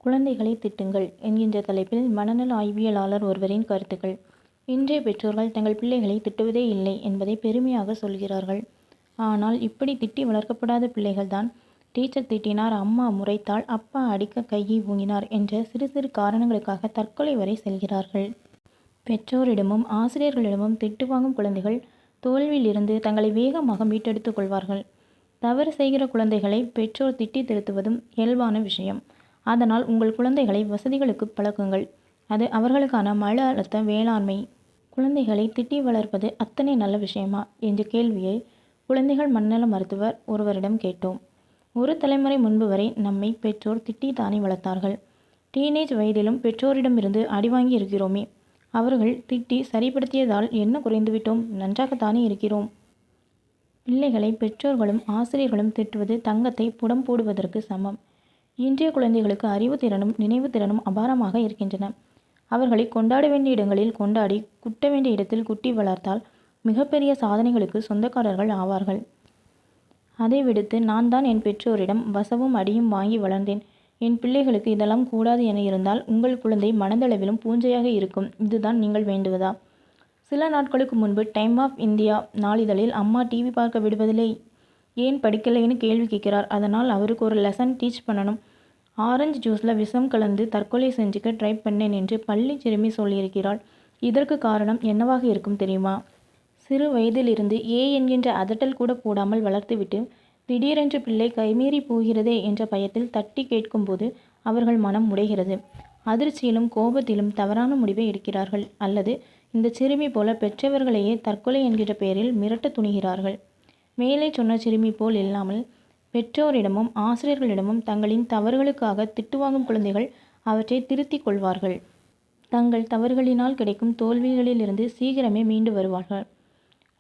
குழந்தைகளை திட்டுங்கள் என்கின்ற தலைப்பில் மனநல ஆய்வியலாளர் ஒருவரின் கருத்துக்கள். இன்றைய பெற்றோர்கள் தங்கள் பிள்ளைகளை திட்டுவதே இல்லை என்பதை பெருமையாக சொல்கிறார்கள். ஆனால் இப்படி திட்டி வளர்க்கப்படாத பிள்ளைகள்தான் டீச்சர் திட்டினார், அம்மா முறைத்தாள், அப்பா அடிக்க கையை ஊங்கினார் என்ற சிறு சிறு காரணங்களுக்காக தற்கொலை வரை செல்கிறார்கள். பெற்றோரிடமும் ஆசிரியர்களிடமும் திட்டு வாங்கும் குழந்தைகள் தோல்வியிலிருந்து தங்களை வேகமாக மீட்டெடுத்துக் கொள்வார்கள். தவறு செய்கிற குழந்தைகளை பெற்றோர் திட்டி திருத்துவதும் இயல்பான விஷயம். அதனால் உங்கள் குழந்தைகளை வசதிகளுக்கு பழக்குங்கள். அது அவர்களுக்கான மன அழுத்த வேளாண்மை. குழந்தைகளை திட்டி வளர்ப்பது அத்தனை நல்ல விஷயமா என்ற கேள்வியை குழந்தைகள் மனநல மருத்துவர் ஒருவரிடம் கேட்டோம். ஒரு தலைமுறை முன்பு வரை நம்மை பெற்றோர் திட்டித்தானே வளர்த்தார்கள். டீனேஜ் வயதிலும் பெற்றோரிடமிருந்து அடிவாங்கி இருக்கிறோமே. அவர்கள் திட்டி சரிப்படுத்தியதால் என்ன குறைந்துவிட்டோம்? நன்றாகத்தானே இருக்கிறோம். பிள்ளைகளை பெற்றோர்களும் ஆசிரியர்களும் திட்டுவது தங்கத்தை புடம் போடுவதற்கு சமம். இன்றைய குழந்தைகளுக்கு அறிவுத்திறனும் நினைவு திறனும் அபாரமாக இருக்கின்றன. அவர்களை கொண்டாட வேண்டிய இடங்களில் கொண்டாடி, குட்ட வேண்டிய இடத்தில் குட்டி வளர்த்தால் மிகப்பெரிய சாதனைகளுக்கு சொந்தக்காரர்கள் ஆவார்கள். அதை விடுத்து நான் தான் என் பெற்றோரிடம் வசவும் அடியும் வாங்கி வளர்ந்தேன், என் பிள்ளைகளுக்கு இதெல்லாம் கூடாது என இருந்தால் உங்கள் குழந்தை மனதளவிலும் பூஞ்சையாக இருக்கும். இதுதான் நீங்கள் வேண்டுவதா? சில நாட்களுக்கு முன்பு டைம் ஆஃப் இந்தியா நாளிதழில் அம்மா டிவி பார்க்க விடுவதில்லை, ஏன் படிக்கலைன்னு கேள்வி கேட்கிறார். அதனால் அவருக்கு ஒரு லெசன் டீச் பண்ணணும். ஆரஞ்சு ஜூஸில் விஷம் கலந்து தற்கொலை செஞ்சுக்க ட்ரை பண்ணேன் என்று பள்ளி சிறுமி சொல்லியிருக்கிறாள். இதற்கு காரணம் என்னவாக இருக்கும் தெரியுமா? சிறு வயதிலிருந்து ஏ என்கின்ற அதட்டல் கூட போடாமல் வளர்த்துவிட்டு திடீரென்று பிள்ளை கைமீறி போகிறதே என்ற பயத்தில் தட்டி கேட்கும்போது அவர்கள் மனம் உடைகிறது. அதிர்ச்சியிலும் கோபத்திலும் தவறான முடிவை எடுக்கிறார்கள். அல்லது இந்த சிறுமி போல பெற்றவர்களையே தற்கொலை என்கிற பெயரில் மிரட்ட துணிகிறார்கள். மேலே சொன்ன சிறுமி போல் இல்லாமல் பெற்றோரிடமும் ஆசிரியர்களிடமும் தங்களின் தவறுகளுக்காக திட்டுவாங்கும் குழந்தைகள் அவற்றை திருத்திக் கொள்வார்கள். தங்கள் தவறுகளினால் கிடைக்கும் தோல்விகளிலிருந்து சீக்கிரமே மீண்டு வருவார்கள்.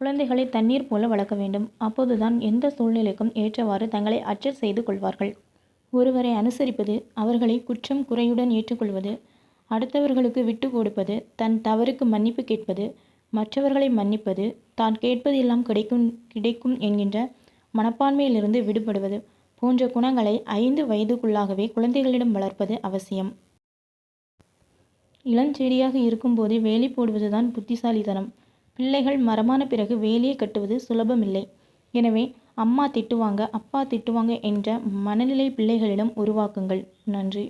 குழந்தைகளை தண்ணீர் போல வளர்க்க வேண்டும். அப்போதுதான் எந்த சூழ்நிலைக்கும் ஏற்றவாறு தங்களை அட்ஜஸ்ட் செய்து கொள்வார்கள். ஒருவரை அனுசரிப்பது, அவர்களை குற்றம் குறையுடன் ஏற்றுக்கொள்வது, அடுத்தவர்களுக்கு விட்டு கொடுப்பது, தன் தவறுக்கு மன்னிப்பு கேட்பது, மற்றவர்களை மன்னிப்பது, தான் கேட்பது எல்லாம் கிடைக்கும் என்கின்ற மனப்பான்மையிலிருந்து விடுபடுவது போன்ற குணங்களை 5 வயதுக்குள்ளாகவே குழந்தைகளிடம் வளர்ப்பது அவசியம். இளஞ்செடியாக இருக்கும்போதே வேலி போடுவதுதான் புத்திசாலித்தனம். பிள்ளைகள் மரமான பிறகு வேலியை கட்டுவது சுலபமில்லை. எனவே அம்மா திட்டுவாங்க, அப்பா திட்டுவாங்க என்ற மனநிலை பிள்ளைகளிடம் உருவாக்குங்கள். நன்றி.